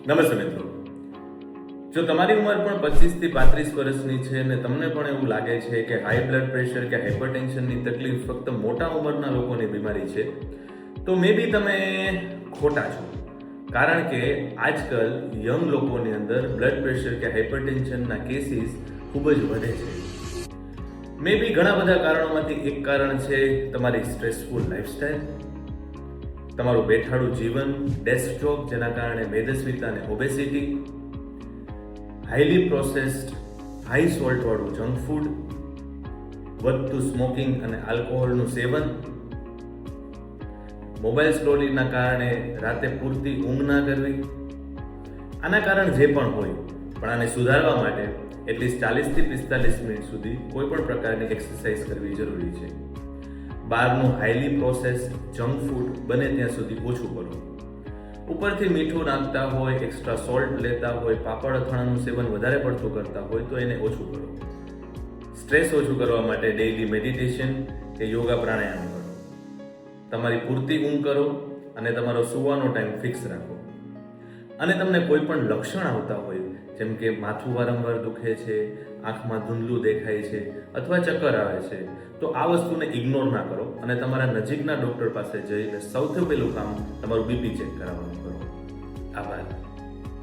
નમસ્તે મિત્રો, જો તમારી ઉંમર પણ 25 થી 35 વર્ષની છે અને તમને પણ એવું લાગે છે કે હાઈ બ્લડ પ્રેશર કે હાઇપરટેન્શનની તકલીફ ફક્ત મોટા ઉંમરના લોકોની બીમારી છે, તો મે બી તમે ખોટા છો. કારણ કે આજકાલ યંગ લોકોની અંદર બ્લડ પ્રેશર કે હાઇપરટેન્શનના કેસીસ ખૂબ જ વધે છે. મે બી ઘણા બધા કારણોમાંથી એક કારણ છે તમારી સ્ટ્રેસફુલ લાઈફસ્ટાઈલ, તમારું બેઠાડું જીવન, ડેસ્ક જોબ જેના કારણે મેદસ્વીતા અને ઓબેસિટી, હાઈલી પ્રોસેસ્ડ હાઈ સોલ્ટવાળું જંક ફૂડ, વધતું સ્મોકિંગ અને આલ્કોહોલનું સેવન, મોબાઈલ સ્ક્રોલિંગના કારણે રાતે પૂરતી ઊંઘ ના કરવી. આના કારણ જે પણ હોય, પણ આને સુધારવા માટે એટલીસ્ટ 40 થી 45 મિનિટ સુધી કોઈ પણ પ્રકારની એક્સરસાઇઝ કરવી જરૂરી છે. બહારનું હાઈલી પ્રોસેસ્ડ જંક ફૂડ બને ત્યાં સુધી ઓછું કરો. ઉપરથી મીઠું નાખતા હોય, એક્સ્ટ્રા સોલ્ટ લેતા હોય, પાપડ અથાણાનું સેવન વધારે પડતું કરતા હોય તો એને ઓછું કરો. સ્ટ્રેસ ઓછું કરવા માટે ડેઇલી મેડિટેશન કે યોગા પ્રાણાયામ કરો. તમારી પૂરતી ઊંઘ કરો અને તમારો સૂવાનો ટાઈમ ફિક્સ રાખો. અને તમને કોઈ પણ લક્ષણ આવતા હોય, જેમ કે માથું વારંવાર દુખે છે, આંખમાં ધૂંધલું દેખાય છે અથવા ચક્કર આવે છે, તો આ વસ્તુને ઇગ્નોર ના કરો અને તમારા નજીકના ડૉક્ટર પાસે જઈને સૌથી પહેલું કામ તમારું બીપી ચેક કરાવવાનું કરો. આભાર.